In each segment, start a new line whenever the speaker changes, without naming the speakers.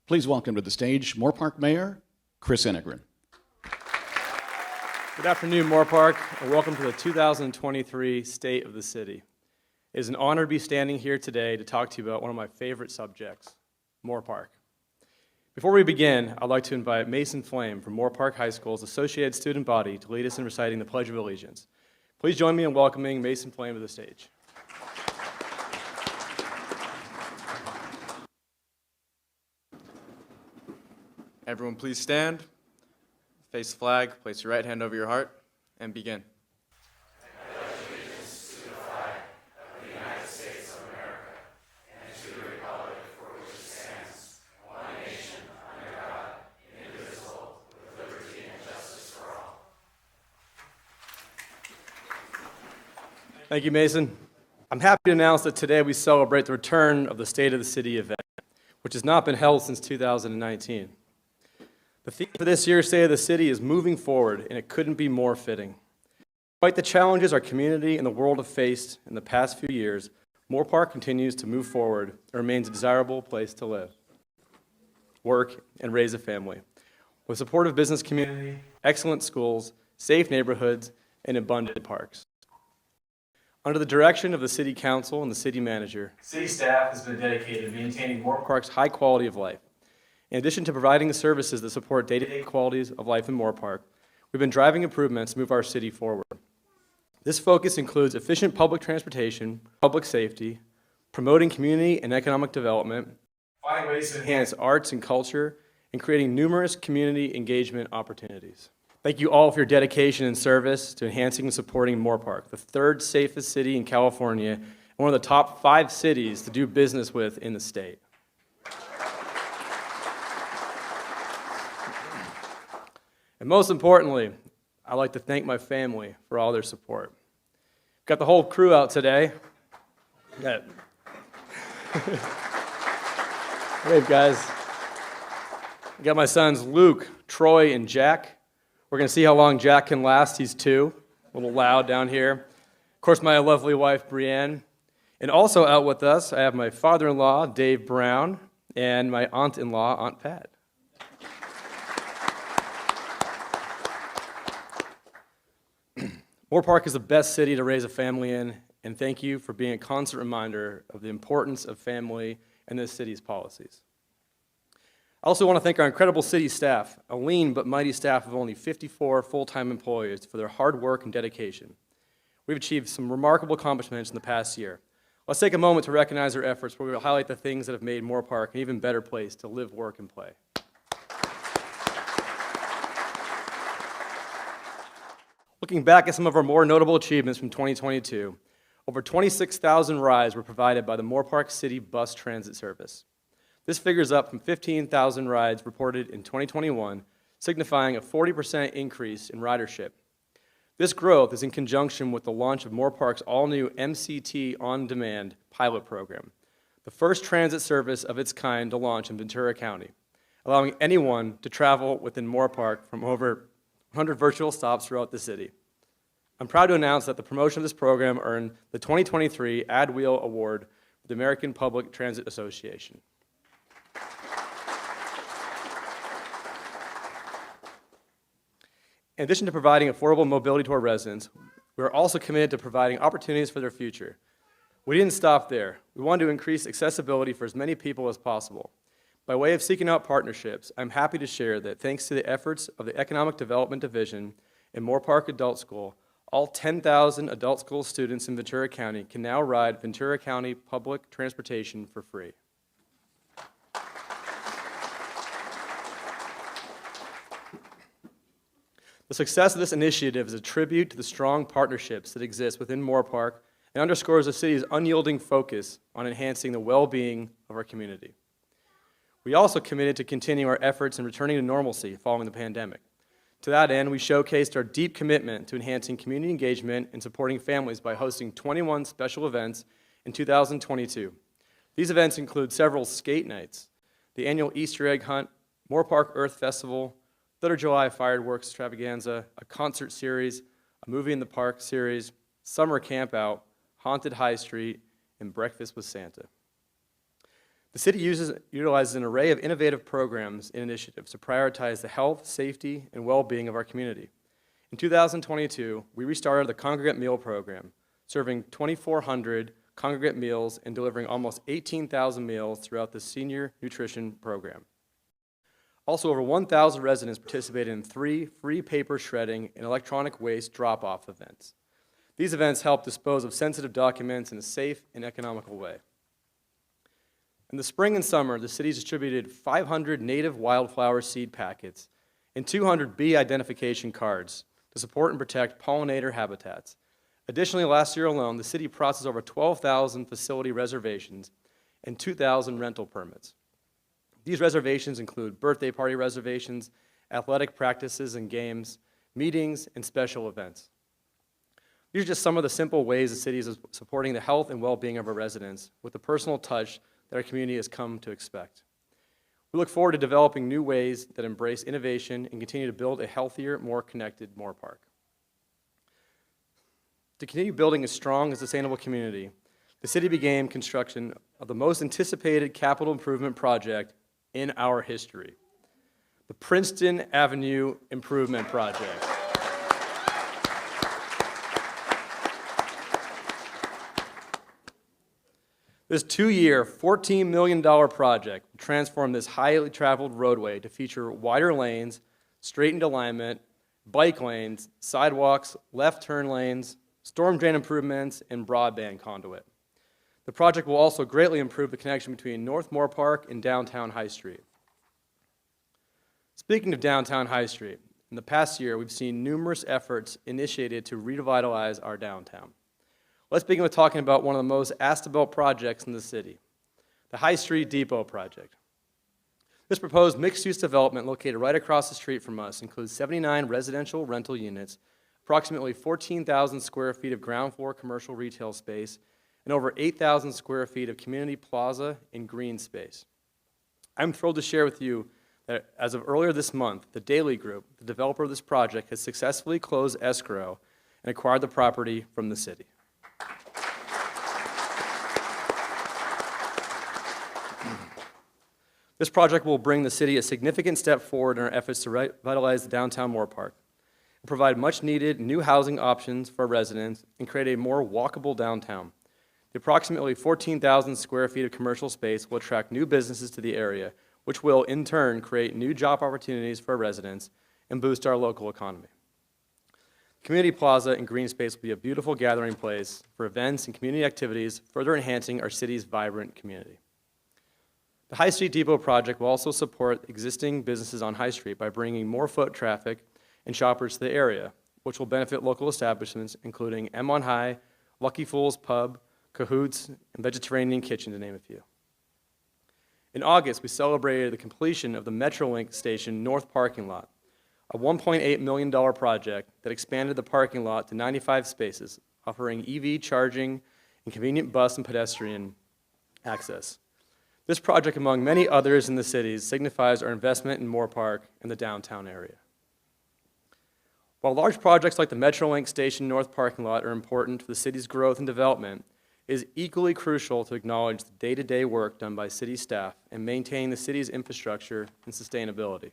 Please welcome to the stage Moorpark Mayor, Chris Enegren.
Good afternoon, Moorpark, and welcome to the 2023 State of the City. It is an honor to be standing here today to talk to you about one of my favorite subjects, Moorpark. Before we begin, I'd like to invite Mason Flame from Moorpark High School's Associated Student Body to lead us in reciting the Pledge of Allegiance. Please join me in welcoming Mason Flame to the stage.
Everyone please stand, face the flag, place your right hand over your heart, and begin.
I pledge allegiance to the flag of the United States of America and to the republic for which it stands, one nation, under God, indivisible, with liberty and justice for all.
Thank you, Mason. I'm happy to announce that today we celebrate the return of the State of the City event, which has not been held since 2019. The theme for this year's State of the City is moving forward, and it couldn't be more fitting. Despite the challenges our community and the world have faced in the past few years, Moorpark continues to move forward and remains a desirable place to live, work, and raise a family, with a supportive business community, excellent schools, safe neighborhoods, and abundant parks. Under the direction of the City Council and the City Manager, City staff has been dedicated to maintaining Moorpark's high quality of life. In addition to providing the services that support day-to-day qualities of life in Moorpark, we've been driving improvements to move our city forward. This focus includes efficient public transportation, public safety, promoting community and economic development, finding ways to enhance arts and culture, and creating numerous community engagement opportunities. Thank you all for your dedication and service to enhancing and supporting Moorpark, the third safest city in California, and one of the top 5 cities to do business with in the state. And most importantly, I'd like to thank my family for all their support. Got the whole crew out today. Wave, guys. Got my sons Luke, Troy, and Jack. We're going to see how long Jack can last. He's 2, a little loud down here. Of course, my lovely wife, Brienne. And also out with us, I have my father-in-law, Dave Brown, and my aunt-in-law, Aunt Pat. Moorpark is the best city to raise a family in, and thank you for being a constant reminder of the importance of family and this city's policies. I also want to thank our incredible city staff, a lean but mighty staff of only 54 full-time employees, for their hard work and dedication. We've achieved some remarkable accomplishments in the past year. Let's take a moment to recognize their efforts, where we will highlight the things that have made Moorpark an even better place to live, work, and play. Looking back at some of our more notable achievements from 2022, over 26,000 rides were provided by the Moorpark City Bus Transit Service. This figures up from 15,000 rides reported in 2021, signifying a 40% increase in ridership. This growth is in conjunction with the launch of Moorpark's all-new MCT On-Demand pilot program, the first transit service of its kind to launch in Ventura County, allowing anyone to travel within Moorpark from over 100 virtual stops throughout the city. I'm proud to announce that the promotion of this program earned the 2023 AdWheel Award for the American Public Transit Association. In addition to providing affordable mobility to our residents, we are also committed to providing opportunities for their future. We didn't stop there. We wanted to increase accessibility for as many people as possible. By way of seeking out partnerships, I'm happy to share that thanks to the efforts of the Economic Development Division in Moorpark Adult School, all 10,000 adult school students in Ventura County can now ride Ventura County public transportation for free. The success of this initiative is a tribute to the strong partnerships that exist within Moorpark and underscores the city's unyielding focus on enhancing the well-being of our community. We also committed to continue our efforts in returning to normalcy following the pandemic. To that end, we showcased our deep commitment to enhancing community engagement and supporting families by hosting 21 special events in 2022. These events include several skate nights, the annual Easter egg hunt, Moorpark Earth Festival, 3rd of July fireworks extravaganza, a concert series, a movie in the park series, summer camp out, haunted High Street, and breakfast with Santa. The city utilizes an array of innovative programs and initiatives to prioritize the health, safety, and well-being of our community. In 2022, we restarted the congregate meal program, serving 2,400 congregate meals and delivering almost 18,000 meals throughout the senior nutrition program. Also, over 1,000 residents participated in 3 free paper shredding and electronic waste drop-off events. These events help dispose of sensitive documents in a safe and economical way. In the spring and summer, the city distributed 500 native wildflower seed packets and 200 bee identification cards to support and protect pollinator habitats. Additionally, last year alone, the city processed over 12,000 facility reservations and 2,000 rental permits. These reservations include birthday party reservations, athletic practices and games, meetings, and special events. These are just some of the simple ways the city is supporting the health and well-being of our residents with the personal touch that our community has come to expect. We look forward to developing new ways that embrace innovation and continue to build a healthier, more connected Moorpark. To continue building a strong and sustainable community, the city began construction of the most anticipated capital improvement project in our history, the Princeton Avenue Improvement Project. This 2-year, $14 million project will transform this highly traveled roadway to feature wider lanes, straightened alignment, bike lanes, sidewalks, left turn lanes, storm drain improvements, and broadband conduit. The project will also greatly improve the connection between North Moorpark and downtown High Street. Speaking of downtown High Street, in the past year, we've seen numerous efforts initiated to revitalize our downtown. Let's begin with talking about one of the most asked about projects in the city, the High Street Depot project. This proposed mixed-use development located right across the street from us includes 79 residential rental units, approximately 14,000 square feet of ground floor commercial retail space, and over 8,000 square feet of community plaza and green space. I'm thrilled to share with you that as of earlier this month, the Daily Group, the developer of this project, has successfully closed escrow and acquired the property from the city. This project will bring the city a significant step forward in our efforts to revitalize the downtown Moorpark, provide much-needed new housing options for residents, and create a more walkable downtown. The approximately 14,000 square feet of commercial space will attract new businesses to the area, which will, in turn, create new job opportunities for residents and boost our local economy. Community Plaza and green space will be a beautiful gathering place for events and community activities, further enhancing our city's vibrant community. The High Street Depot project will also support existing businesses on High Street by bringing more foot traffic and shoppers to the area, which will benefit local establishments including M on High, Lucky Fool's Pub, Cahoots, and Vegetarian Kitchen, to name a few. In August, we celebrated the completion of the Metrolink station north parking lot, a $1.8 million project that expanded the parking lot to 95 spaces, offering EV charging and convenient bus and pedestrian access. This project, among many others in the city, signifies our investment in Moorpark and the downtown area. While large projects like the Metrolink Station North parking lot are important to the city's growth and development, it is equally crucial to acknowledge the day-to-day work done by city staff in maintaining the city's infrastructure and sustainability.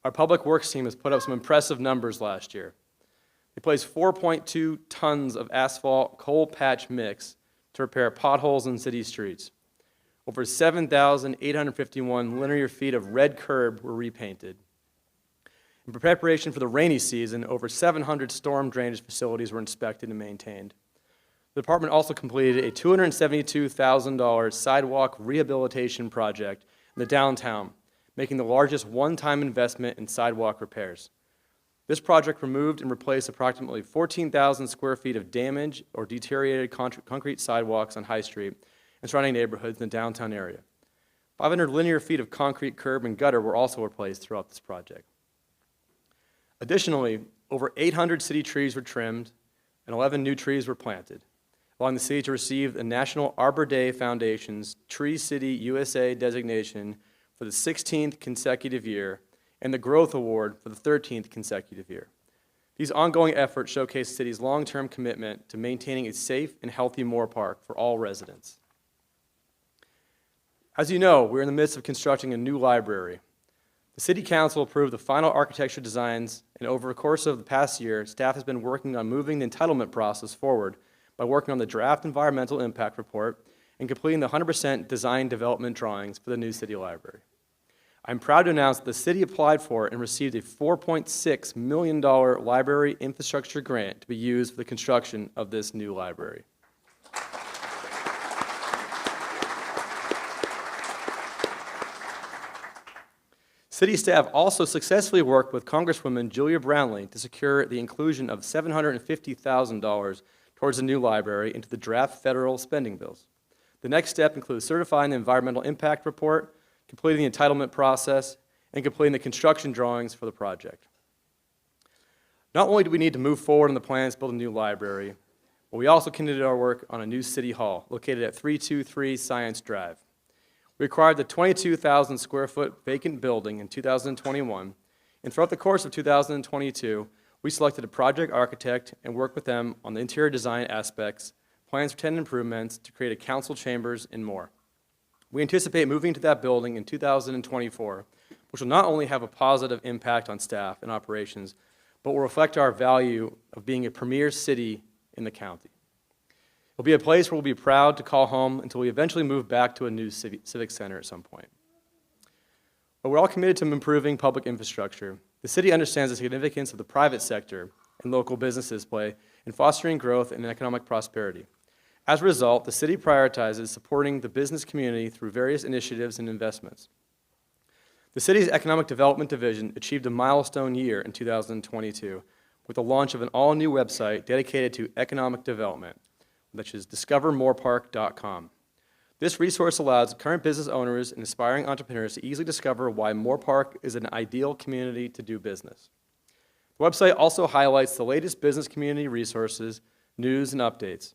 Our public works team has put up some impressive numbers last year. They placed 4.2 tons of asphalt coal patch mix to repair potholes in city streets. Over 7,851 linear feet of red curb were repainted. In preparation for the rainy season, over 700 storm drainage facilities were inspected and maintained. The department also completed a $272,000 sidewalk rehabilitation project in the downtown, making the largest one-time investment in sidewalk repairs. This project removed and replaced approximately 14,000 square feet of damaged or deteriorated concrete sidewalks on High Street and surrounding neighborhoods in the downtown area. 500 linear feet of concrete curb and gutter were also replaced throughout this project. Additionally, over 800 city trees were trimmed and 11 new trees were planted, allowing the city to receive the National Arbor Day Foundation's Tree City USA designation for the 16th consecutive year and the Growth Award for the 13th consecutive year. These ongoing efforts showcase the city's long-term commitment to maintaining a safe and healthy Moorpark for all residents. As you know, we're in the midst of constructing a new library. The City Council approved the final architecture designs, and over the course of the past year, staff has been working on moving the entitlement process forward by working on the draft environmental impact report and completing the 100% design development drawings for the new city library. I'm proud to announce that the city applied for and received a $4.6 million library infrastructure grant to be used for the construction of this new library. City staff also successfully worked with Congresswoman Julia Brownley to secure the inclusion of $750,000 towards the new library into the draft federal spending bills. The next step includes certifying the environmental impact report, completing the entitlement process, and completing the construction drawings for the project. Not only do we need to move forward on the plans to build a new library, but we also continued our work on a new city hall located at 323 Science Drive. We acquired the 22,000 square foot vacant building in 2021, and throughout the course of 2022, we selected a project architect and worked with them on the interior design aspects, plans for tenant improvements to create a council chambers, and more. We anticipate moving to that building in 2024, which will not only have a positive impact on staff and operations, but will reflect our value of being a premier city in the county. It'll be a place where we'll be proud to call home until we eventually move back to a new civic center at some point. But we're all committed to improving public infrastructure. The city understands the significance of the private sector and local businesses play in fostering growth and economic prosperity. As a result, the city prioritizes supporting the business community through various initiatives and investments. The city's Economic Development Division achieved a milestone year in 2022 with the launch of an all-new website dedicated to economic development, which is discovermoorpark.com. This resource allows current business owners and aspiring entrepreneurs to easily discover why Moorpark is an ideal community to do business. The website also highlights the latest business community resources, news, and updates.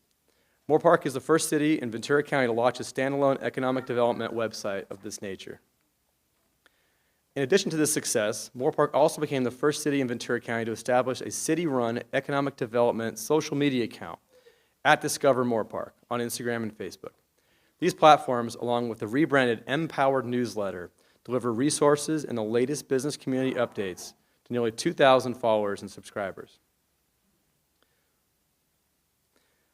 Moorpark is the first city in Ventura County to launch a standalone economic development website of this nature. In addition to this success, Moorpark also became the first city in Ventura County to establish a city-run economic development social media account at Discover Moorpark on Instagram and Facebook. These platforms, along with the rebranded Empowered newsletter, deliver resources and the latest business community updates to nearly 2,000 followers and subscribers.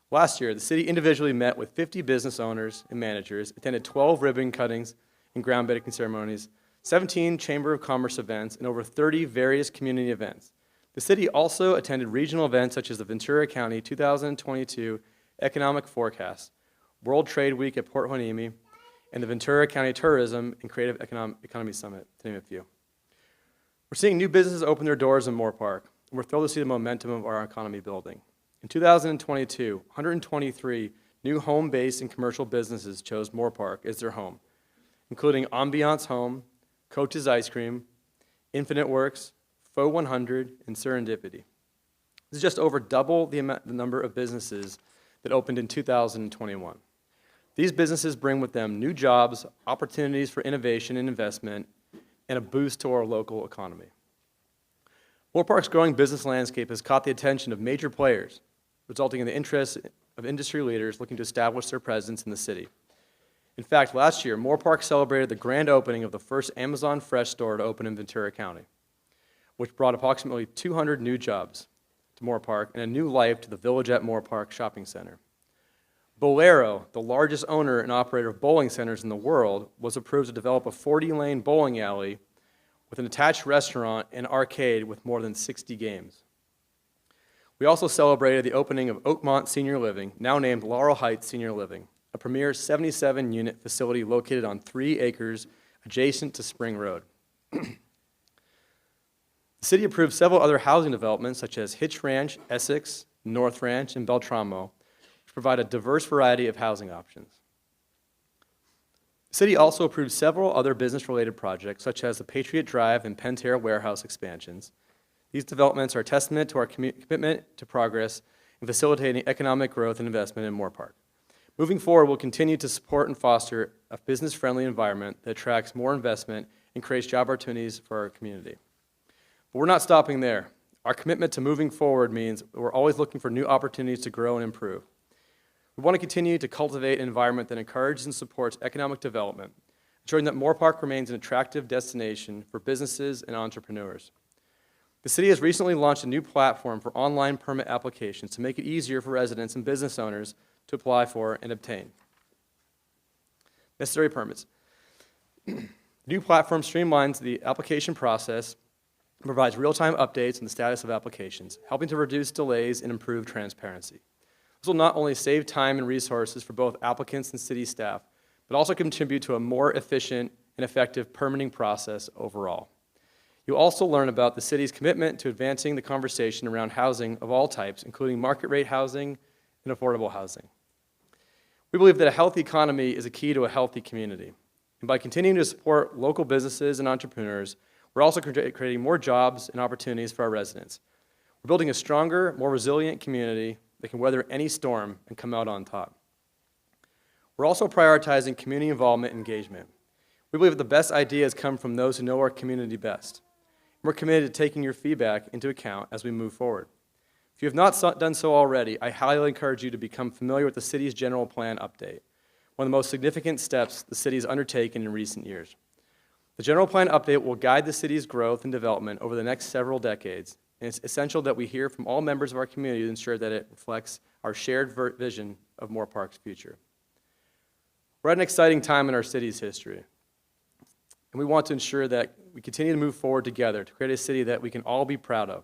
Last year, the city individually met with 50 business owners and managers, attended 12 ribbon cuttings and groundbreaking ceremonies, 17 Chamber of Commerce events, and over 30 various community events. The city also attended regional events such as the Ventura County 2022 Economic Forecast, World Trade Week at Port Hueneme, and the Ventura County Tourism and Creative Economy Summit, to name a few. We're seeing new businesses open their doors in Moorpark, and we're thrilled to see the momentum of our economy building. In 2022, 123 new home-based and commercial businesses chose Moorpark as their home, including Ambiance Home, Coach's Ice Cream, Infinite Works, Faux 100, and Serendipity. This is just over double the number of businesses that opened in 2021. These businesses bring with them new jobs, opportunities for innovation and investment, and a boost to our local economy. Moorpark's growing business landscape has caught the attention of major players, resulting in the interest of industry leaders looking to establish their presence in the city. In fact, last year, Moorpark celebrated the grand opening of the first Amazon Fresh store to open in Ventura County, which brought approximately 200 new jobs to Moorpark and a new life to the Village at Moorpark shopping center. Bolero, the largest owner and operator of bowling centers in the world, was approved to develop a 40-lane bowling alley with an attached restaurant and arcade with more than 60 games. We also celebrated the opening of Oakmont Senior Living, now named Laurel Heights Senior Living, a premier 77-unit facility located on 3 acres adjacent to Spring Road. The city approved several other housing developments such as Hitch Ranch, Essex, North Ranch, and Beltramo, which provide a diverse variety of housing options. The city also approved several other business-related projects such as the Patriot Drive and Pentair warehouse expansions. These developments are a testament to our commitment to progress in facilitating economic growth and investment in Moorpark. Moving forward, we'll continue to support and foster a business-friendly environment that attracts more investment and creates job opportunities for our community. But we're not stopping there. Our commitment to moving forward means we're always looking for new opportunities to grow and improve. We want to continue to cultivate an environment that encourages and supports economic development, ensuring that Moorpark remains an attractive destination for businesses and entrepreneurs. The city has recently launched a new platform for online permit applications to make it easier for residents and business owners to apply for and obtain necessary permits. The new platform streamlines the application process and provides real-time updates on the status of applications, helping to reduce delays and improve transparency. This will not only save time and resources for both applicants and city staff, but also contribute to a more efficient and effective permitting process overall. You'll also learn about the city's commitment to advancing the conversation around housing of all types, including market rate housing and affordable housing. We believe that a healthy economy is a key to a healthy community. And by continuing to support local businesses and entrepreneurs, we're also creating more jobs and opportunities for our residents. We're building a stronger, more resilient community that can weather any storm and come out on top. We're also prioritizing community involvement and engagement. We believe that the best ideas come from those who know our community best. We're committed to taking your feedback into account as we move forward. If you have not done so already, I highly encourage you to become familiar with the city's general plan update, one of the most significant steps the city has undertaken in recent years. The general plan update will guide the city's growth and development over the next several decades, and it's essential that we hear from all members of our community to ensure that it reflects our shared vision of Moorpark's future. We're at an exciting time in our city's history, and we want to ensure that we continue to move forward together to create a city that we can all be proud of,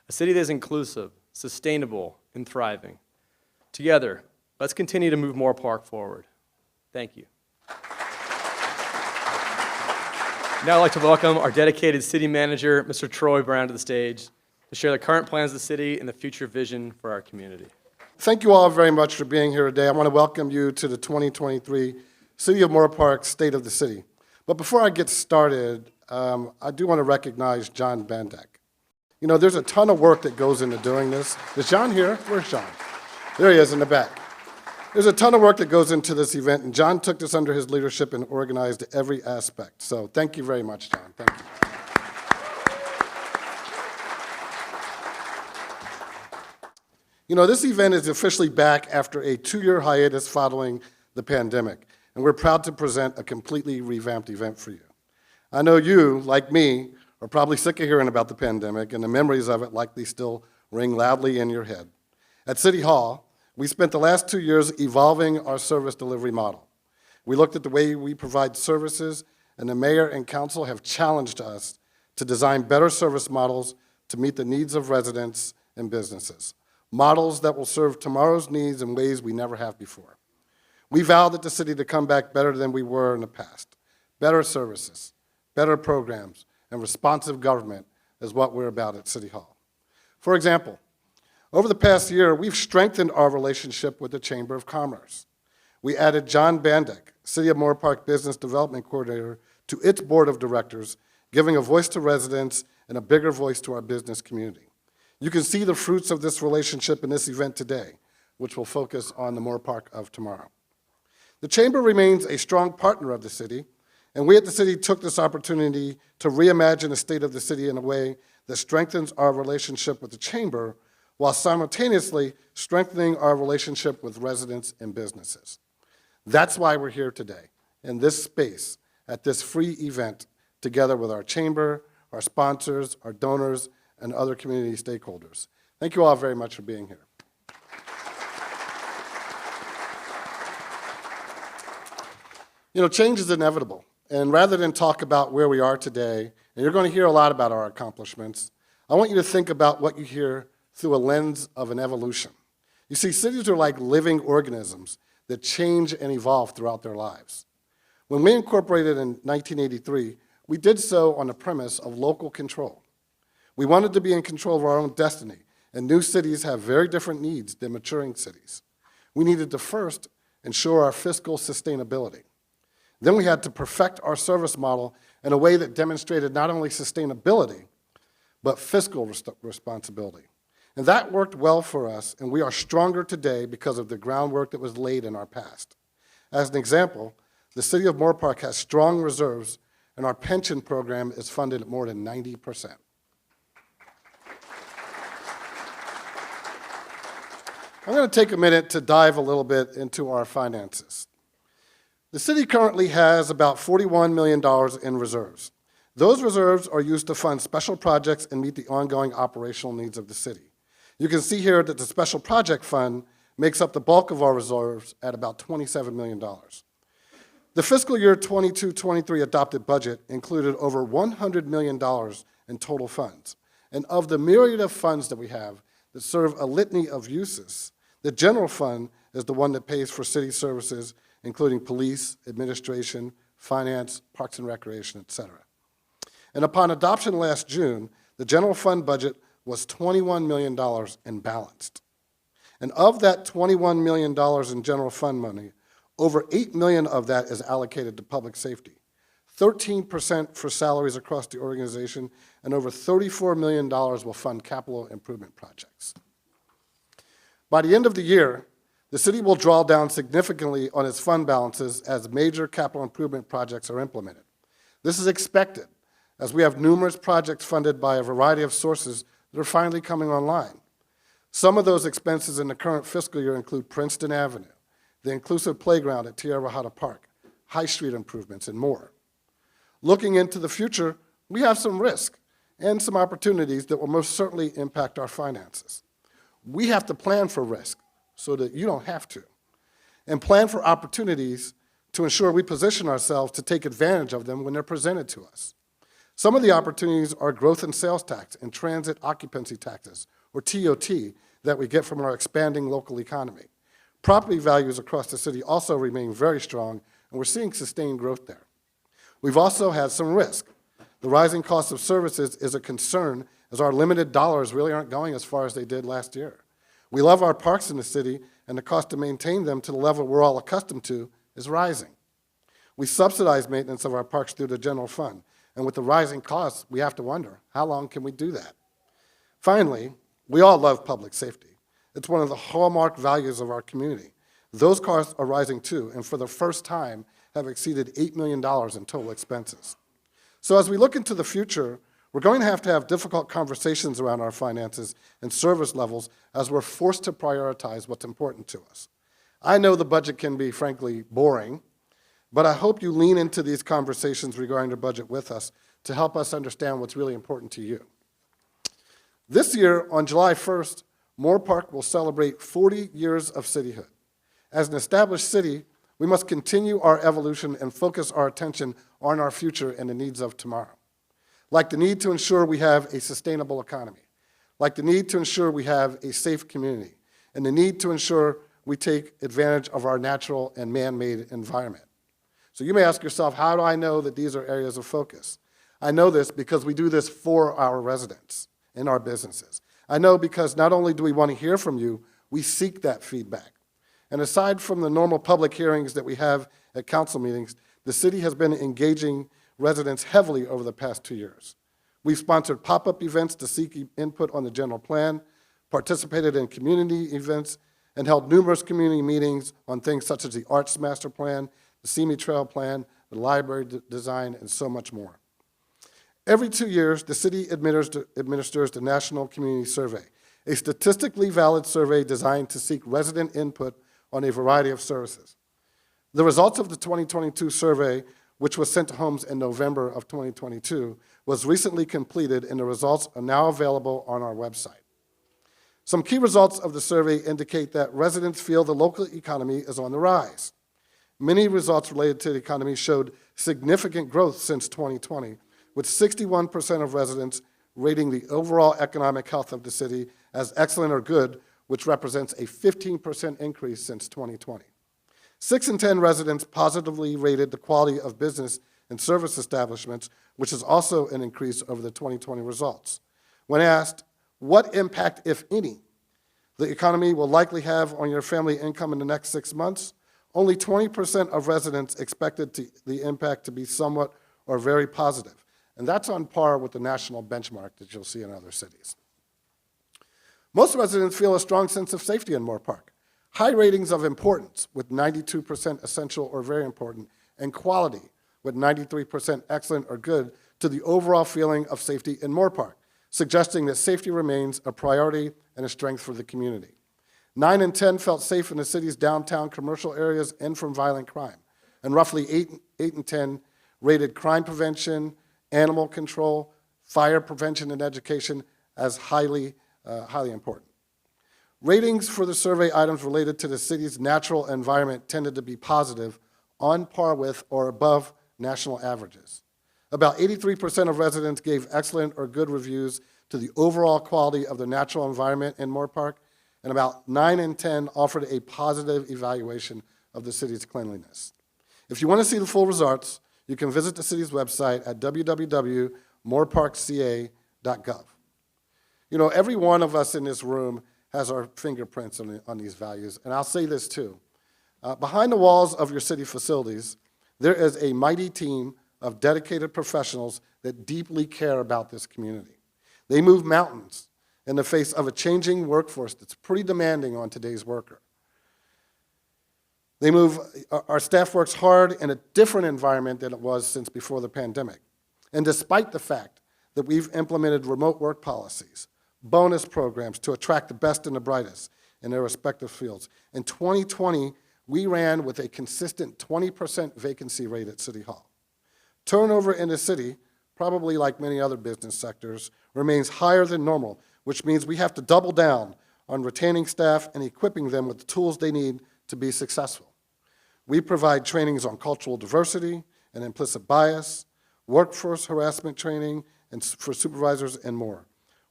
a city that is inclusive, sustainable, and thriving. Together, let's continue to move Moorpark forward. Thank you. Now I'd like to welcome our dedicated city manager, Mr. Troy Brown, to the stage to share the current plans of the city and the future vision for our community.
Thank you all very much for being here today. I want to welcome you to the 2023 City of Moorpark State of the City. But before I get started, I do want to recognize John Bandak. You know, there's a ton of work that goes into doing this. Is John here? Where's John? There he is in the back. There's a ton of work that goes into this event, and John took this under his leadership and organized every aspect. So thank you very much, John. Thank you. You know, this event is officially back after a 2-year hiatus following the pandemic, and we're proud to present a completely revamped event for you. I know you, like me, are probably sick of hearing about the pandemic, and the memories of it likely still ring loudly in your head. At City Hall, we spent the last 2 years evolving our service delivery model. We looked at the way we provide services, and the mayor and council have challenged us to design better service models to meet the needs of residents and businesses, models that will serve tomorrow's needs in ways we never have before. We vowed at the city to come back better than we were in the past. Better services, better programs, and responsive government is what we're about at City Hall. For example, over the past year, we've strengthened our relationship with the Chamber of Commerce. We added John Bandak, City of Moorpark Business Development Coordinator, to its board of directors, giving a voice to residents and a bigger voice to our business community. You can see the fruits of this relationship in this event today, which will focus on the Moorpark of tomorrow. The Chamber remains a strong partner of the city, and we at the city took this opportunity to reimagine the state of the city in a way that strengthens our relationship with the Chamber while simultaneously strengthening our relationship with residents and businesses. That's why we're here today, in this space, at this free event, together with our Chamber, our sponsors, our donors, and other community stakeholders. Thank you all very much for being here. You know, change is inevitable, and rather than talk about where we are today, and you're going to hear a lot about our accomplishments, I want you to think about what you hear through a lens of an evolution. You see, cities are like living organisms that change and evolve throughout their lives. When we incorporated in 1983, we did so on the premise of local control. We wanted to be in control of our own destiny, and new cities have very different needs than maturing cities. We needed to first ensure our fiscal sustainability. Then we had to perfect our service model in a way that demonstrated not only sustainability, but fiscal responsibility. And that worked well for us, and we are stronger today because of the groundwork that was laid in our past. As an example, the City of Moorpark has strong reserves, and our pension program is funded at more than 90%. I'm going to take a minute to dive a little bit into our finances. The city currently has about $41 million in reserves. Those reserves are used to fund special projects and meet the ongoing operational needs of the city. You can see here that the Special Project Fund makes up the bulk of our reserves at about $27 million. The fiscal year 22-23 adopted budget included over $100 million in total funds. And of the myriad of funds that we have that serve a litany of uses, the general fund is the one that pays for city services, including police, administration, finance, parks and recreation, et cetera. And upon adoption last June, the general fund budget was $21 million and balanced. And of that $21 million in general fund money, over $8 million of that is allocated to public safety, 13% for salaries across the organization, and over $34 million will fund capital improvement projects. By the end of the year, the city will draw down significantly on its fund balances as major capital improvement projects are implemented. This is expected, as we have numerous projects funded by a variety of sources that are finally coming online. Some of those expenses in the current fiscal year include Princeton Avenue, the inclusive playground at Tierra Bajada Park, High Street improvements, and more. Looking into the future, we have some risk and some opportunities that will most certainly impact our finances. We have to plan for risk so that you don't have to, and plan for opportunities to ensure we position ourselves to take advantage of them when they're presented to us. Some of the opportunities are growth in sales tax and transit occupancy taxes, or TOT, that we get from our expanding local economy. Property values across the city also remain very strong, and we're seeing sustained growth there. We've also had some risk. The rising cost of services is a concern, as our limited dollars really aren't going as far as they did last year. We love our parks in the city, and the cost to maintain them to the level we're all accustomed to is rising. We subsidize maintenance of our parks through the general fund, and with the rising costs, we have to wonder, how long can we do that? Finally, we all love public safety. It's one of the hallmark values of our community. Those costs are rising too, and for the first time have exceeded $8 million in total expenses. So as we look into the future, we're going to have difficult conversations around our finances and service levels as we're forced to prioritize what's important to us. I know the budget can be, frankly, boring, but I hope you lean into these conversations regarding the budget with us to help us understand what's really important to you. This year, on July 1st, Moorpark will celebrate 40 years of cityhood. As an established city, we must continue our evolution and focus our attention on our future and the needs of tomorrow. Like the need to ensure we have a sustainable economy, like the need to ensure we have a safe community, and the need to ensure we take advantage of our natural and man-made environment. So you may ask yourself, how do I know that these are areas of focus? I know this because we do this for our residents in our businesses. I know because not only do we want to hear from you, we seek that feedback. And aside from the normal public hearings that we have at council meetings, the city has been engaging residents heavily over the past 2 years. We've sponsored pop-up events to seek input on the general plan, participated in community events, and held numerous community meetings on things such as the Arts Master Plan, the Simi Trail Plan, the library design, and so much more. Every 2 years, the city administers the National Community Survey, a statistically valid survey designed to seek resident input on a variety of services. The results of the 2022 survey, which was sent to homes in November of 2022, was recently completed, and the results are now available on our website. Some key results of the survey indicate that residents feel the local economy is on the rise. Many results related to the economy showed significant growth since 2020, with 61% of residents rating the overall economic health of the city as excellent or good, which represents a 15% increase since 2020. 6 in 10 residents positively rated the quality of business and service establishments, which is also an increase over the 2020 results. When asked what impact, if any, the economy will likely have on your family income in the next 6 months, only 20% of residents expected the impact to be somewhat or very positive. And that's on par with the national benchmark that you'll see in other cities. Most residents feel a strong sense of safety in Moorpark. High ratings of importance, with 92% essential or very important, and quality, with 93% excellent or good, to the overall feeling of safety in Moorpark, suggesting that safety remains a priority and a strength for the community. 9 in 10 felt safe in the city's downtown commercial areas and from violent crime. and roughly 8 and 10 rated crime prevention, animal control, fire prevention, and education as highly important. Ratings for the survey items related to the city's natural environment tended to be positive, on par with or above national averages. About 83% of residents gave excellent or good reviews to the overall quality of the natural environment in Moorpark, and about 9 in 10 offered a positive evaluation of the city's cleanliness. If you want to see the full results, you can visit the city's website at www.moorparkca.gov. You know, every one of us in this room has our fingerprints on these values, and I'll say this too. Behind the walls of your city facilities, there is a mighty team of dedicated professionals that deeply care about this community. They move mountains in the face of a changing workforce that's pretty demanding on today's worker. Our staff works hard in a different environment than it was since before the pandemic. And despite the fact that we've implemented remote work policies, bonus programs to attract the best and the brightest in their respective fields, in 2020, we ran with a consistent 20% vacancy rate at City Hall. Turnover in the city, probably like many other business sectors, remains higher than normal, which means we have to double down on retaining staff and equipping them with the tools they need to be successful. We provide trainings on cultural diversity and implicit bias, workforce harassment training and for supervisors, and more.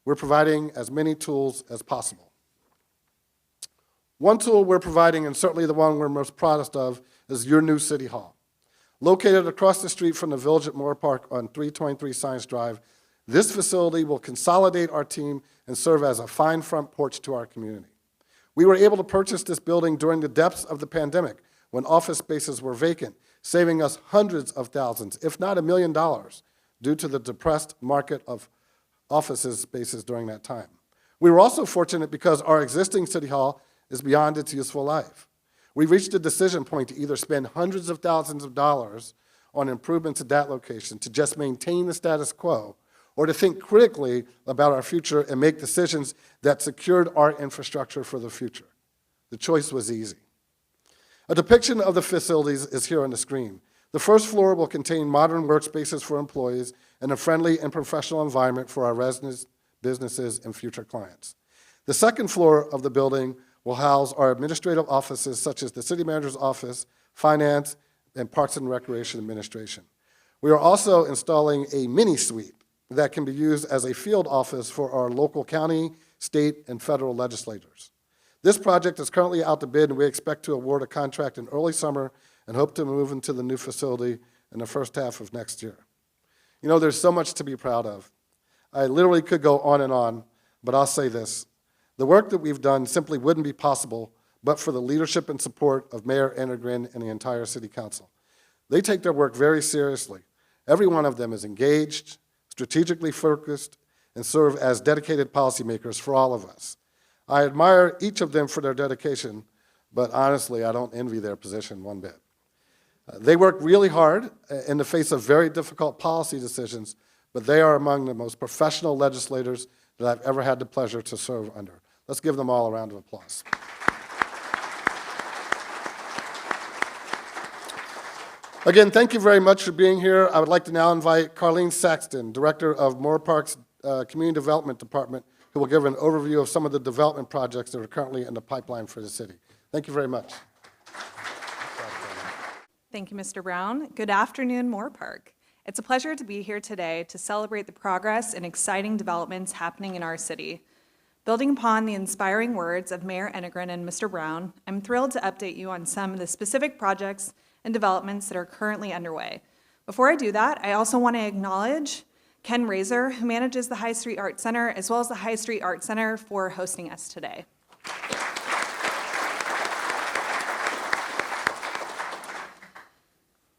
We're providing as many tools as possible. One tool we're providing, and certainly the one we're most proudest of, is your new City Hall. Located across the street from the Village at Moorpark on 323 Science Drive, this facility will consolidate our team and serve as a fine front porch to our community. We were able to purchase this building during the depths of the pandemic when office spaces were vacant, saving us hundreds of thousands, if not $1 million, due to the depressed market of office spaces during that time. We were also fortunate because our existing City Hall is beyond its useful life. We reached a decision point to either spend hundreds of thousands of dollars on improvements at that location to just maintain the status quo, or to think critically about our future and make decisions that secured our infrastructure for the future. The choice was easy. A depiction of the facilities is here on the screen. The first floor will contain modern workspaces for employees and a friendly and professional environment for our residents, businesses, and future clients. The second floor of the building will house our administrative offices such as the city manager's office, finance, and parks and recreation administration. We are also installing a mini suite that can be used as a field office for our local county, state, and federal legislators. This project is currently out to bid, and we expect to award a contract in early summer and hope to move into the new facility in the first half of next year. You know, there's so much to be proud of. I literally could go on, but I'll say this. The work that we've done simply wouldn't be possible but for the leadership and support of Mayor Ennergren and the entire City Council. They take their work very seriously. Every one of them is engaged, strategically focused, and serve as dedicated policymakers for all of us. I admire each of them for their dedication, but honestly, I don't envy their position one bit. They work really hard in the face of very difficult policy decisions, but they are among the most professional legislators that I've ever had the pleasure to serve under. Let's give them all a round of applause. Again, thank you very much for being here. I would like to now invite Carlene Saxton, Director of Moorpark's Community Development Department, who will give an overview of some of the development projects that are currently in the pipeline for the city. Thank you very much.
Thank you, Mr. Brown. Good afternoon, Moorpark. It's a pleasure to be here today to celebrate the progress and exciting developments happening in our city. Building upon the inspiring words of Mayor Ennergren and Mr. Brown, I'm thrilled to update you on some of the specific projects and developments that are currently underway. Before I do that, I also want to acknowledge Ken Razor, who manages the High Street Art Center, as well as the High Street Art Center, for hosting us today.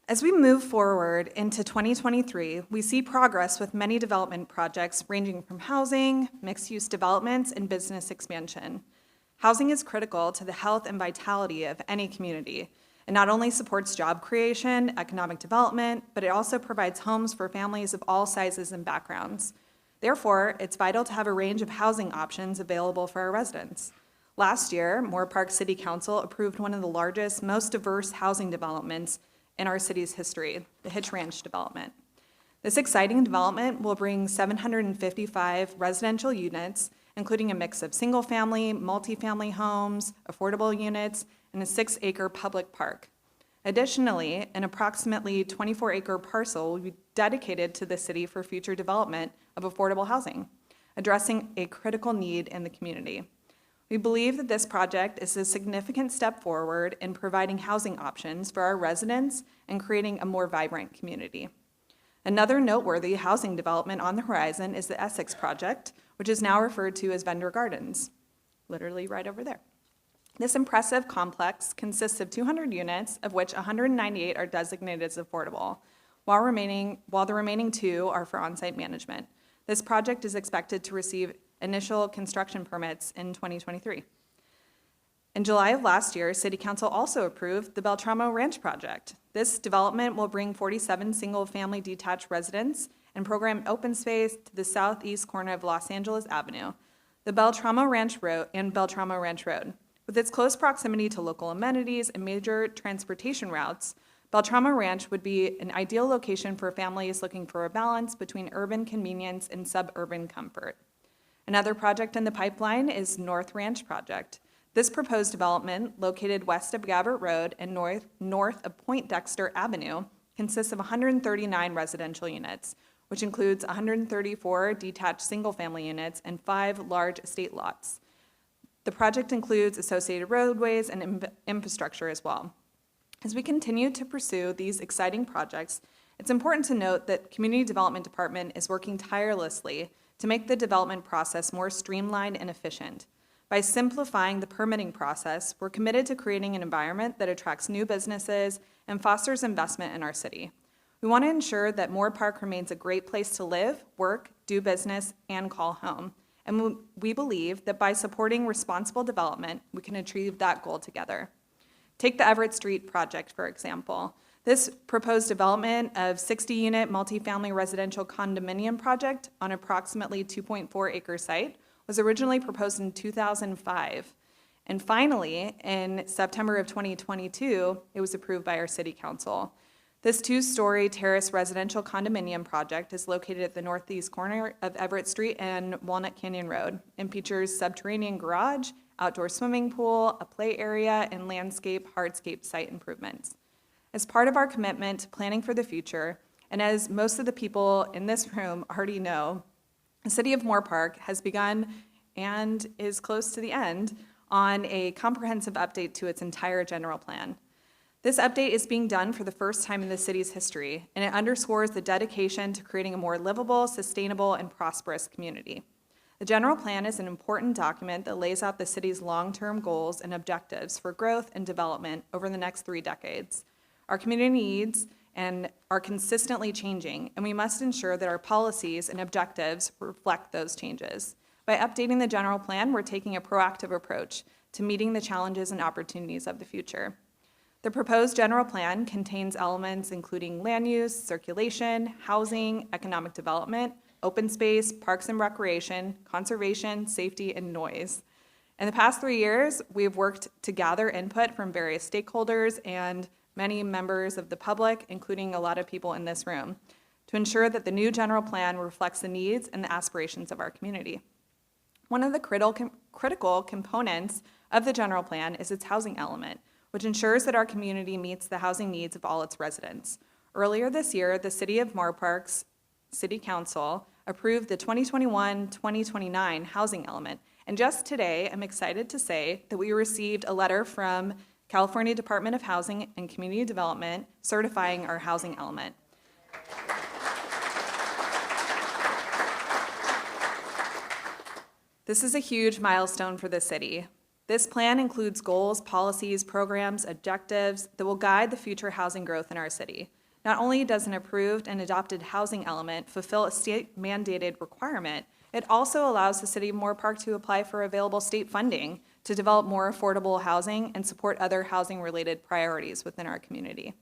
As we move forward into 2023, we see progress with many development projects ranging from housing, mixed-use developments, and business expansion. Housing is critical to the health and vitality of any community. It not only supports job creation, economic development, but it also provides homes for families of all sizes and backgrounds. Therefore, it's vital to have a range of housing options available for our residents. Last year, Moorpark City Council approved one of the largest, most diverse housing developments in our city's history, the Hitch Ranch development. This exciting development will bring 755 residential units, including a mix of single-family, multifamily homes, affordable units, and a 6-acre public park. Additionally, an approximately 24-acre parcel will be dedicated to the city for future development of affordable housing, addressing a critical need in the community. We believe that this project is a significant step forward in providing housing options for our residents and creating a more vibrant community. Another noteworthy housing development on the horizon is the Essex project, which is now referred to as Vendor Gardens, literally right over there. This impressive complex consists of 200 units, of which 198 are designated as affordable, while the remaining 2 are for on-site management. This project is expected to receive initial construction permits in 2023. In July of last year, City Council also approved the Beltramo Ranch project. This development will bring 47 single-family detached residents and program open space to the southeast corner of Los Angeles Avenue, the Beltramo Ranch Road and Beltramo Ranch Road. With its close proximity to local amenities and major transportation routes, Beltramo Ranch would be an ideal location for families looking for a balance between urban convenience and suburban comfort. Another project in the pipeline is North Ranch Project. This proposed development, located west of Gabbert Road and north of Point Dexter Avenue, consists of 139 residential units, which includes 134 detached single-family units and 5 large estate lots. The project includes associated roadways and infrastructure as well. As we continue to pursue these exciting projects, it's important to note that the Community Development Department is working tirelessly to make the development process more streamlined and efficient. By simplifying the permitting process, we're committed to creating an environment that attracts new businesses and fosters investment in our city. We want to ensure that Moorpark remains a great place to live, work, do business, and call home. And we believe that by supporting responsible development, we can achieve that goal together. Take the Everett Street project, for example. This proposed development of 60-unit multifamily residential condominium project on approximately 2.4-acre site was originally proposed in 2005. And finally, in September of 2022, it was approved by our city council. This 2-story terrace residential condominium project is located at the northeast corner of Everett Street and Walnut Canyon Road and features subterranean garage, outdoor swimming pool, a play area, and landscape hardscape site improvements. As part of our commitment to planning for the future, and as most of the people in this room already know, the City of Moorpark has begun and is close to the end on a comprehensive update to its entire general plan. This update is being done for the first time in the city's history, and it underscores the dedication to creating a more livable, sustainable, and prosperous community. The general plan is an important document that lays out the city's long-term goals and objectives for growth and development over the next 3 decades. Our community needs are consistently changing, and we must ensure that our policies and objectives reflect those changes. By updating the general plan, we're taking a proactive approach to meeting the challenges and opportunities of the future. The proposed general plan contains elements including land use, circulation, housing, economic development, open space, parks and recreation, conservation, safety, and noise. In the past 3 years, we've worked to gather input from various stakeholders and many members of the public, including a lot of people in this room, to ensure that the new general plan reflects the needs and the aspirations of our community. One of the critical components of the general plan is its housing element, which ensures that our community meets the housing needs of all its residents. Earlier this year, the City of Moorpark's City Council approved the 2021-2029 housing element. And just today, I'm excited to say that we received a letter from California Department of Housing and Community Development certifying our housing element. This is a huge milestone for the city. This plan includes goals, policies, programs, objectives that will guide the future housing growth in our city. Not only does an approved and adopted housing element fulfill a state-mandated requirement, it also allows the City of Moorpark to apply for available state funding to develop more affordable housing and support other housing-related priorities within our community.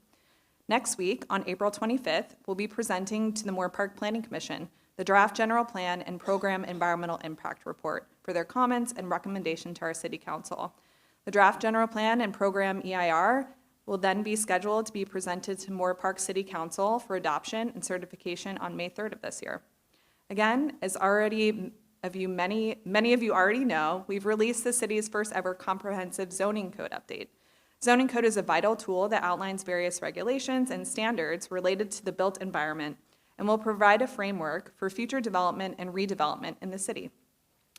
Next week, on April 25th, we'll be presenting to the Moorpark Planning Commission the draft general plan and program environmental impact report for their comments and recommendation to our City Council. The draft general plan and program EIR will then be scheduled to be presented to Moorpark City Council for adoption and certification on May 3rd of this year. Again, as many of you already know, we've released the city's first ever comprehensive zoning code update. Zoning code is a vital tool that outlines various regulations and standards related to the built environment and will provide a framework for future development and redevelopment in the city.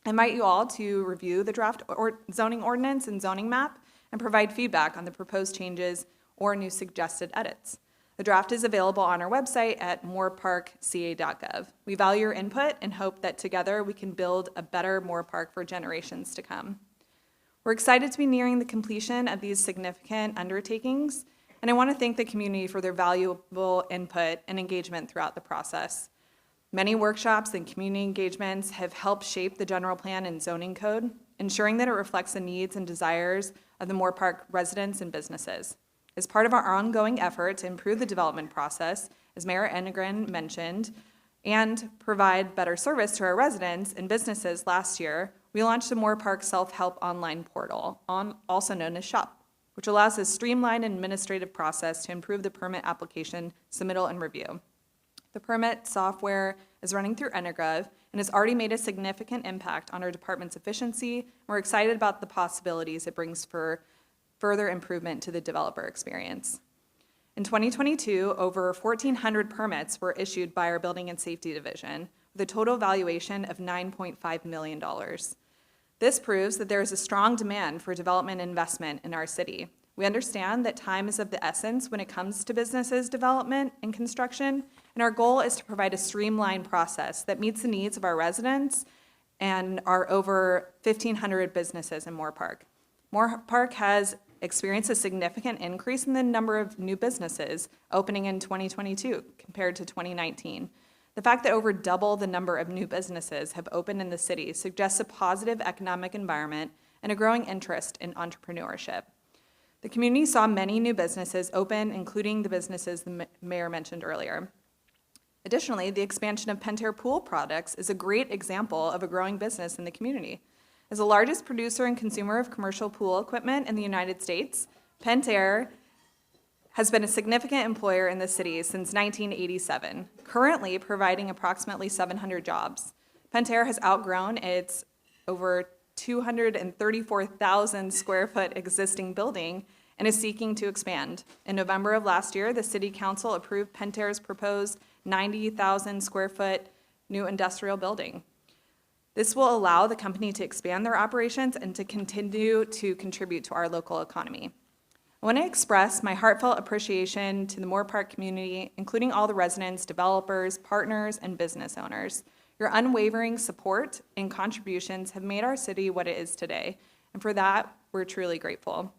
I invite you all to review the draft zoning ordinance and zoning map and provide feedback on the proposed changes or new suggested edits. The draft is available on our website at moorparkca.gov. We value your input and hope that together we can build a better Moorpark for generations to come. We're excited to be nearing the completion of these significant undertakings, and I want to thank the community for their valuable input and engagement throughout the process. Many workshops and community engagements have helped shape the general plan and zoning code, ensuring that it reflects the needs and desires of the Moorpark residents and businesses. As part of our ongoing effort to improve the development process, as Mayor Enegren mentioned, and provide better service to our residents and businesses last year, we launched the Moorpark Self-Help Online Portal, also known as SHOP, which allows a streamlined administrative process to improve the permit application submittal and review. The permit software is running through Enegren and has already made a significant impact on our department's efficiency, and we're excited about the possibilities it brings for further improvement to the developer experience. In 2022, over 1,400 permits were issued by our Building and Safety Division, with a total valuation of $9.5 million. This proves that there is a strong demand for development and investment in our city. We understand that time is of the essence when it comes to businesses development and construction, and our goal is to provide a streamlined process that meets the needs of our residents and our over 1,500 businesses in Moorpark. Moorpark has experienced a significant increase in the number of new businesses opening in 2022 compared to 2019. The fact that over double the number of new businesses have opened in the city suggests a positive economic environment and a growing interest in entrepreneurship. The community saw many new businesses open, including the businesses the mayor mentioned earlier. Additionally, the expansion of Pentair Pool Products is a great example of a growing business in the community. As the largest producer and consumer of commercial pool equipment in the United States, Pentair has been a significant employer in the city since 1987, currently providing approximately 700 jobs. Pentair has outgrown its over 234,000 square foot existing building and is seeking to expand. In November of last year, the City Council approved Pentair's proposed 90,000 square foot new industrial building. This will allow the company to expand their operations and to continue to contribute to our local economy. I want to express my heartfelt appreciation to the Moorpark community, including all the residents, developers, partners, and business owners. Your unwavering support and contributions have made our city what it is today, and for that, we're truly grateful.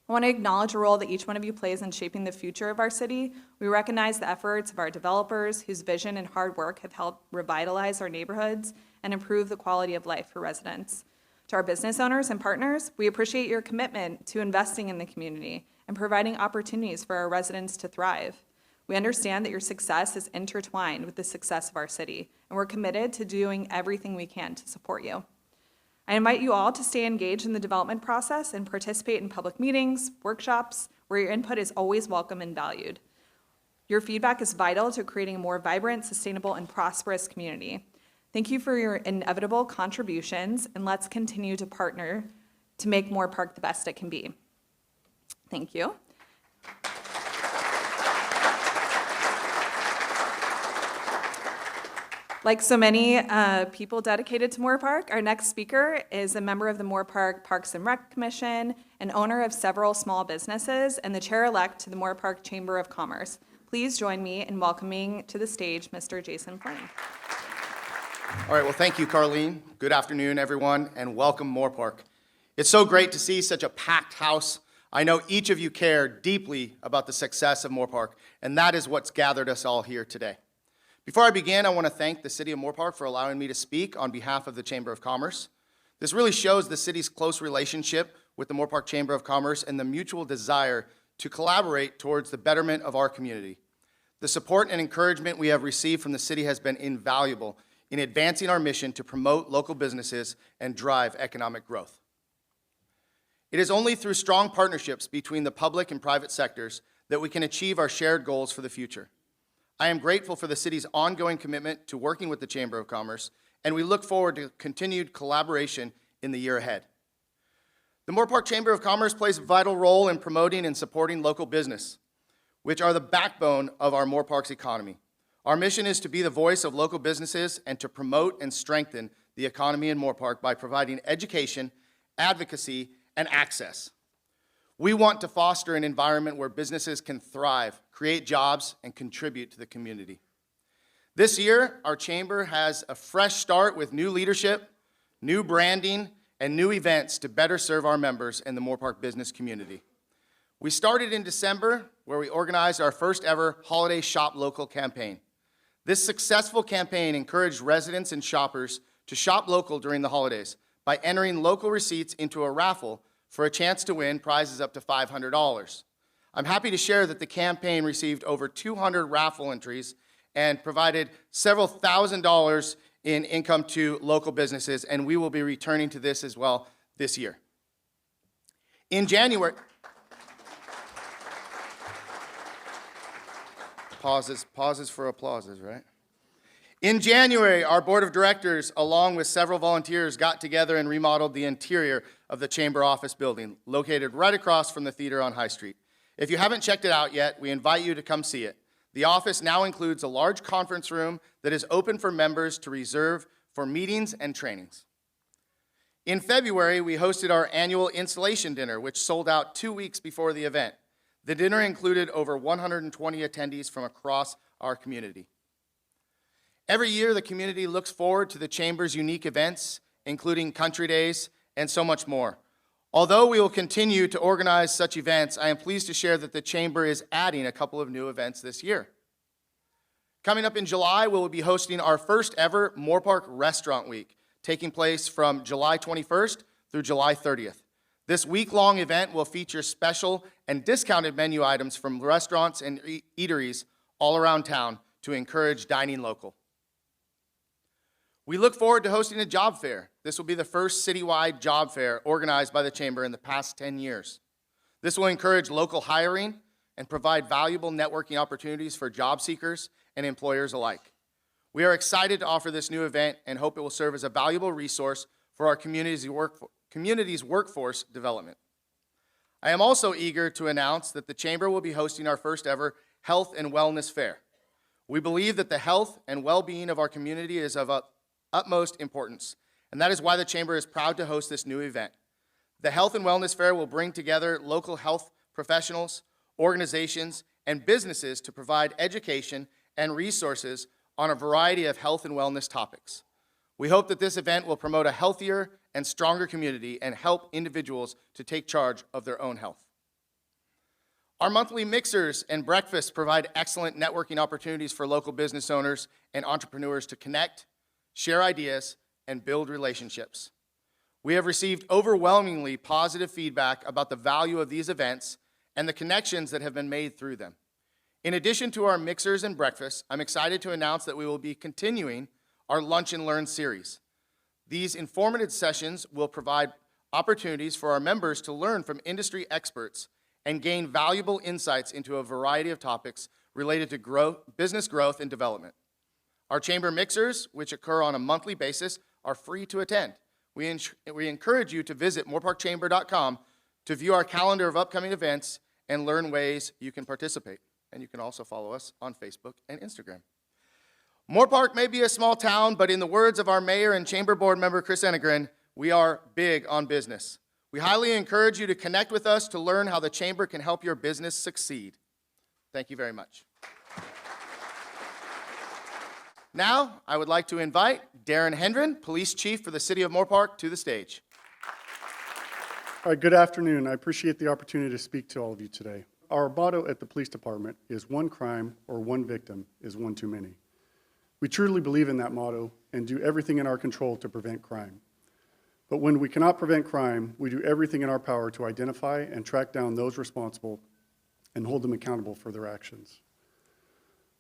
I want to acknowledge the role that each one of you plays in shaping the future of our city. We recognize the efforts of our developers whose vision and hard work have helped revitalize our neighborhoods and improve the quality of life for residents. To our business owners and partners, we appreciate your commitment to investing in the community and providing opportunities for our residents to thrive. We understand that your success is intertwined with the success of our city, and we're committed to doing everything we can to support you. I invite you all to stay engaged in the development process and participate in public meetings, workshops, where your input is always welcome and valued. Your feedback is vital to creating a more vibrant, sustainable, and prosperous community. Thank you for your inevitable contributions, and let's continue to partner to make Moorpark the best it can be. Thank you. Like so many people dedicated to Moorpark, our next speaker is a member of the Moorpark Parks and Rec Commission, an owner of several small businesses, and the chair-elect to the Moorpark Chamber of Commerce. Please join me in welcoming to the stage Mr. Jason Flynn.
All right, well, thank you, Carlene. Good afternoon, everyone, and welcome, Moorpark. It's so great to see such a packed house. I know each of you care deeply about the success of Moorpark, and that is what's gathered us all here today. Before I begin, I want to thank the City of Moorpark for allowing me to speak on behalf of the Chamber of Commerce. This really shows the city's close relationship with the Moorpark Chamber of Commerce and the mutual desire to collaborate towards the betterment of our community. The support and encouragement we have received from the city has been invaluable in advancing our mission to promote local businesses and drive economic growth. It is only through strong partnerships between the public and private sectors that we can achieve our shared goals for the future. I am grateful for the city's ongoing commitment to working with the Chamber of Commerce, and we look forward to continued collaboration in the year ahead. The Moorpark Chamber of Commerce plays a vital role in promoting and supporting local business, which are the backbone of our Moorpark's economy. Our mission is to be the voice of local businesses and to promote and strengthen the economy in Moorpark by providing education, advocacy, and access. We want to foster an environment where businesses can thrive, create jobs, and contribute to the community. This year, our chamber has a fresh start with new leadership, new branding, and new events to better serve our members and the Moorpark business community. We started in December, where we organized our first ever Holiday Shop Local campaign. This successful campaign encouraged residents and shoppers to shop local during the holidays by entering local receipts into a raffle for a chance to win prizes up to $500. I'm happy to share that the campaign received over 200 raffle entries and provided several $1,000s in income to local businesses, and we will be returning to this as well this year. In January, pauses for applauses, right? In January, our board of directors, along with several volunteers, got together and remodeled the interior of the chamber office building, located right across from the theater on High Street. If you haven't checked it out yet, we invite you to come see it. The office now includes a large conference room that is open for members to reserve for meetings and trainings. In February, we hosted our annual installation dinner, which sold out 2 weeks before the event. The dinner included over 120 attendees from across our community. Every year, the community looks forward to the Chamber's unique events, including Country Days and so much more. Although we will continue to organize such events, I am pleased to share that the Chamber is adding a couple of new events this year. Coming up in July, we will be hosting our first ever Moorpark Restaurant Week, taking place from July 21st through July 30th. This week-long event will feature special and discounted menu items from restaurants and eateries all around town to encourage dining local. We look forward to hosting a job fair. This will be the first citywide job fair organized by the Chamber in the past 10 years. This will encourage local hiring and provide valuable networking opportunities for job seekers and employers alike. We are excited to offer this new event and hope it will serve as a valuable resource for our community's workforce development. I am also eager to announce that the Chamber will be hosting our first ever Health and Wellness Fair. We believe that the health and well-being of our community is of utmost importance, and that is why the Chamber is proud to host this new event. The Health and Wellness Fair will bring together local health professionals, organizations, and businesses to provide education and resources on a variety of health and wellness topics. We hope that this event will promote a healthier and stronger community and help individuals to take charge of their own health. Our monthly mixers and breakfasts provide excellent networking opportunities for local business owners and entrepreneurs to connect, share ideas, and build relationships. We have received overwhelmingly positive feedback about the value of these events and the connections that have been made through them. In addition to our mixers and breakfasts, I'm excited to announce that we will be continuing our Lunch and Learn series. These informative sessions will provide opportunities for our members to learn from industry experts and gain valuable insights into a variety of topics related to business growth and development. Our chamber mixers, which occur on a monthly basis, are free to attend. We encourage you to visit moorparkchamber.com to view our calendar of upcoming events and learn ways you can participate. And you can also follow us on Facebook and Instagram. Moorpark may be a small town, but in the words of our mayor and chamber board member, Chris Enegren, we are big on business. We highly encourage you to connect with us to learn how the chamber can help your business succeed. Thank you very much. Now, I would like to invite Darren Hendren, Police Chief for the City of Moorpark, to the stage.
All right, good afternoon. I appreciate the opportunity to speak to all of you today. Our motto at the police department is one crime or one victim is one too many. We truly believe in that motto and do everything in our control to prevent crime. But when we cannot prevent crime, we do everything in our power to identify and track down those responsible and hold them accountable for their actions.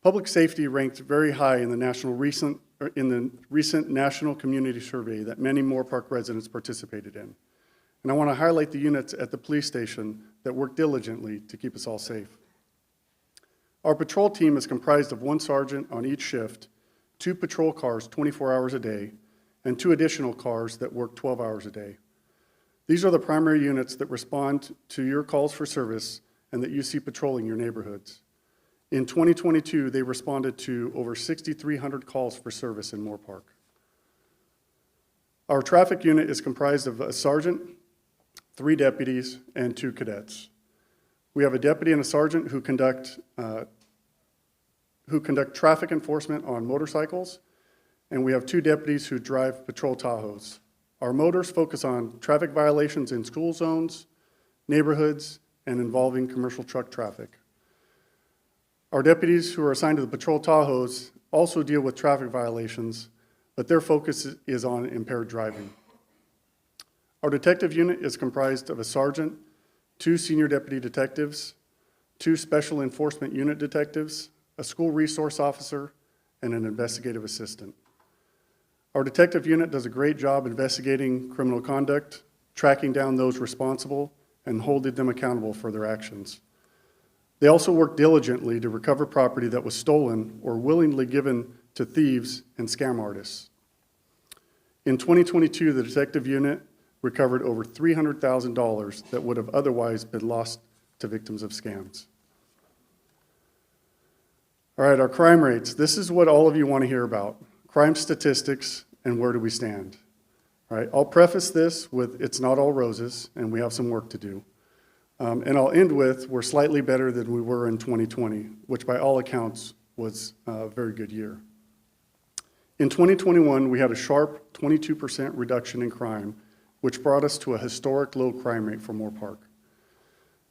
Public safety ranked very high in the recent national community survey that many Moorpark residents participated in. and I want to highlight the units at the police station that work diligently to keep us all safe. Our patrol team is comprised of 1 sergeant on each shift, 2 patrol cars 24 hours a day, and 2 additional cars that work 12 hours a day. These are the primary units that respond to your calls for service and that you see patrolling your neighborhoods. In 2022, they responded to over 6,300 calls for service in Moorpark. Our traffic unit is comprised of a sergeant, 3 deputies, and 2 cadets. We have a deputy and a sergeant who conduct traffic enforcement on motorcycles, and we have 2 deputies who drive patrol Tahoes. Our motors focus on traffic violations in school zones, neighborhoods, and involving commercial truck traffic. Our deputies who are assigned to the patrol Tahoes also deal with traffic violations, but their focus is on impaired driving. Our detective unit is comprised of a sergeant, 2 senior deputy detectives, 2 special enforcement unit detectives, a school resource officer, and an investigative assistant. Our detective unit does a great job investigating criminal conduct, tracking down those responsible, and holding them accountable for their actions. They also work diligently to recover property that was stolen or willingly given to thieves and scam artists. In 2022, the detective unit recovered over $300,000 that would have otherwise been lost to victims of scams. All right, our crime rates. This is what all of you want to hear about. Crime statistics and where do we stand. All right, I'll preface this with it's not all roses and we have some work to do. And I'll end with we're slightly better than we were in 2020, which by all accounts was a very good year. In 2021, we had a sharp 22% reduction in crime, which brought us to a historic low crime rate for Moorpark.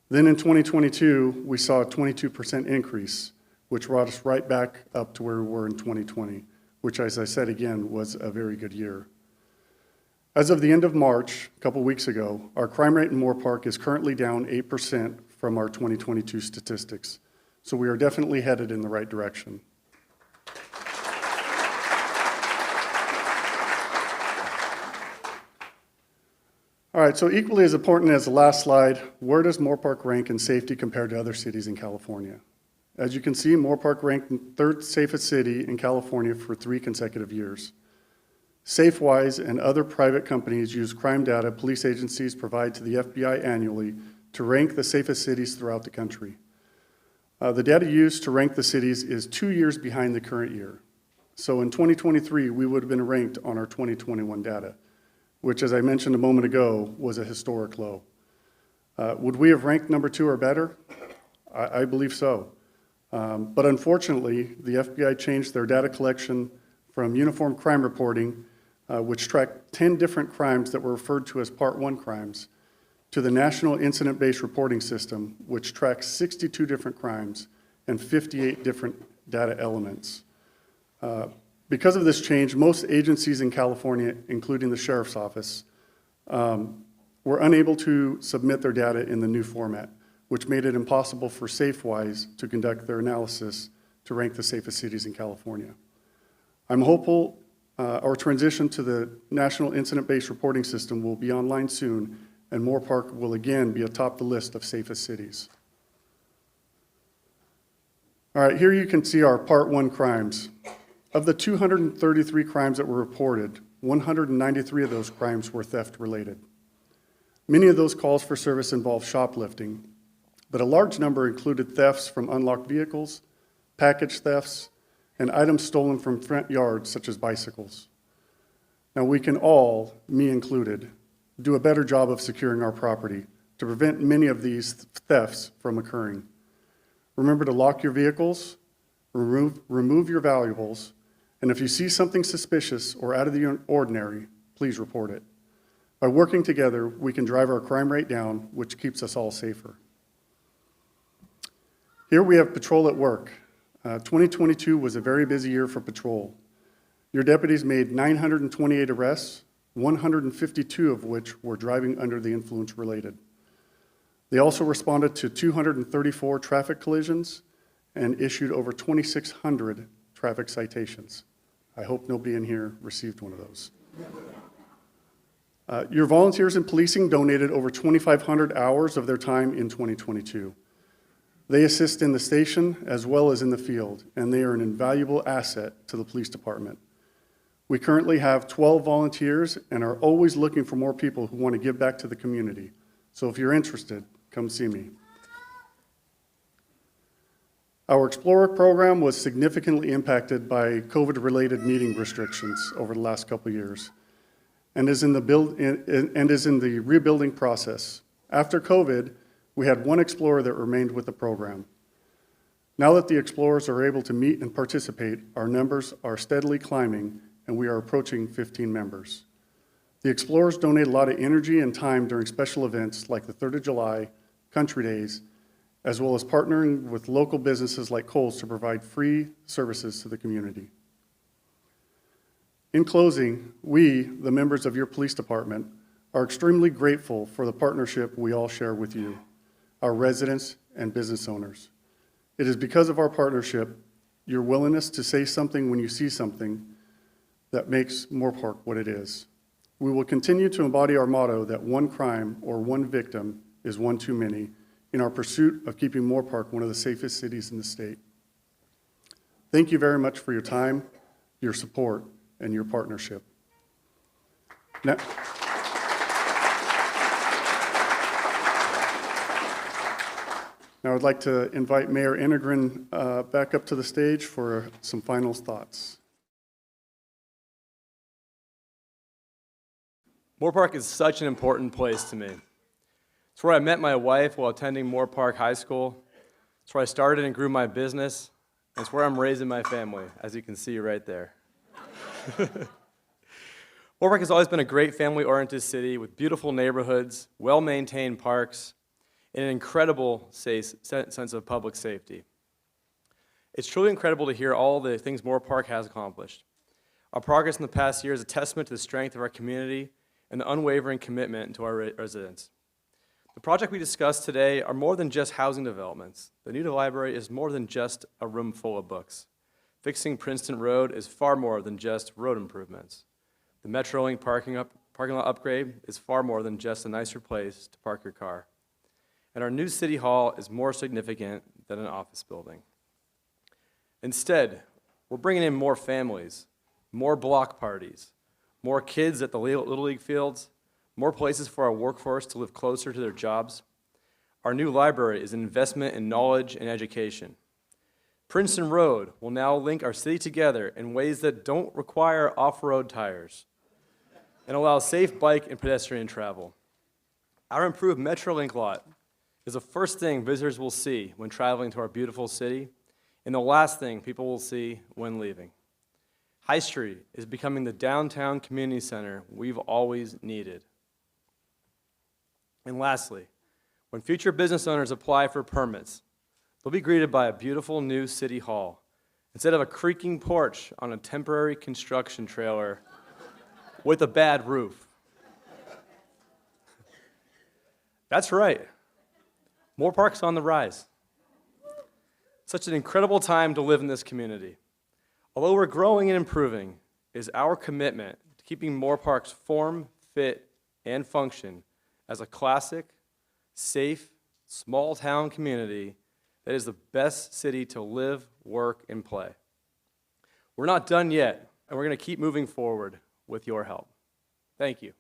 Then in 2022, we saw a 22% increase, which brought us right back up to where we were in 2020, which, as I said again, was a very good year. As of the end of March, a couple weeks ago, our crime rate in Moorpark is currently down 8% from our 2022 statistics. So we are definitely headed in the right direction. All right, so equally as important as the last slide, where does Moorpark rank in safety compared to other cities in California? As you can see, Moorpark ranked 3rd safest city in California for 3 consecutive years. SafeWise and other private companies use crime data police agencies provide to the FBI annually to rank the safest cities throughout the country. The data used to rank the cities is 2 years behind the current year. So in 2023, we would have been ranked on our 2021 data, which, as I mentioned a moment ago, was a historic low. Would we have ranked number 2 or better? I believe so. But unfortunately, the FBI changed their data collection from uniform crime reporting, which tracked 10 different crimes that were referred to as Part 1 crimes, to the National Incident-Based Reporting System, which tracks 62 different crimes and 58 different data elements. Because of this change, most agencies in California, including the Sheriff's Office, were unable to submit their data in the new format, which made it impossible for SafeWise to conduct their analysis to rank the safest cities in California. I'm hopeful our transition to the National Incident-Based Reporting System will be online soon, and Moorpark will again be atop the list of safest cities. All right, here you can see our Part 1 crimes. Of the 233 crimes that were reported, 193 of those crimes were theft-related. Many of those calls for service involved shoplifting, but a large number included thefts from unlocked vehicles, package thefts, and items stolen from front yards, such as bicycles. Now, we can all, me included, do a better job of securing our property to prevent many of these thefts from occurring. Remember to lock your vehicles, remove your valuables, and if you see something suspicious or out of the ordinary, please report it. By working together, we can drive our crime rate down, which keeps us all safer. Here we have patrol at work. 2022 was a very busy year for patrol. Your deputies made 928 arrests, 152 of which were driving under the influence related. They also responded to 234 traffic collisions and issued over 2,600 traffic citations. I hope nobody in here received one of those. Your volunteers in policing donated over 2,500 hours of their time in 2022. They assist in the station as well as in the field, and they are an invaluable asset to the police department. We currently have 12 volunteers and are always looking for more people who want to give back to the community. So if you're interested, come see me. Our Explorer program was significantly impacted by COVID-related meeting restrictions over the last couple of years and is in the rebuilding process. After COVID, we had one Explorer that remained with the program. Now that the Explorers are able to meet and participate, our numbers are steadily climbing and we are approaching 15 members. The Explorers donate a lot of energy and time during special events like the 3rd of July, Country Days, as well as partnering with local businesses like Kohl's to provide free services to the community. In closing, we, the members of your police department, are extremely grateful for the partnership we all share with you, our residents and business owners. It is because of our partnership, your willingness to say something when you see something, that makes Moorpark what it is. We will continue to embody our motto that one crime or one victim is one too many in our pursuit of keeping Moorpark one of the safest cities in the state. Thank you very much for your time, your support, and your partnership. Now I'd like to invite Mayor Integrin back up to the stage for some final thoughts.
Moorpark is such an important place to me. It's where I met my wife while attending Moorpark High School. It's where I started and grew my business. And it's where I'm raising my family, as you can see right there. Moorpark has always been a great family-oriented city with beautiful neighborhoods, well-maintained parks, and an incredible sense of public safety. It's truly incredible to hear all the things Moorpark has accomplished. Our progress in the past year is a testament to the strength of our community and the unwavering commitment to our residents. The project we discussed today are more than just housing developments. The new library is more than just a room full of books. Fixing Princeton Road is far more than just road improvements. The MetroLink parking lot upgrade is far more than just a nicer place to park your car. And our new City Hall is more significant than an office building. Instead, we're bringing in more families, more block parties, more kids at the Little League fields, more places for our workforce to live closer to their jobs. Our new library is an investment in knowledge and education. Princeton Road will now link our city together in ways that don't require off-road tires and allow safe bike and pedestrian travel. Our improved MetroLink lot is the first thing visitors will see when traveling to our beautiful city, and the last thing people will see when leaving. High Street is becoming the downtown community center we've always needed. And lastly, when future business owners apply for permits, they'll be greeted by a beautiful new city hall instead of a creaking porch on a temporary construction trailer with a bad roof. That's right. Moorpark's on the rise. Such an incredible time to live in this community. Although we're growing and improving, it is our commitment to keeping Moorpark's form, fit, and function as a classic, safe, small-town community that is the best city to live, work, and play. We're not done yet, and we're going to keep moving forward with your help. Thank you.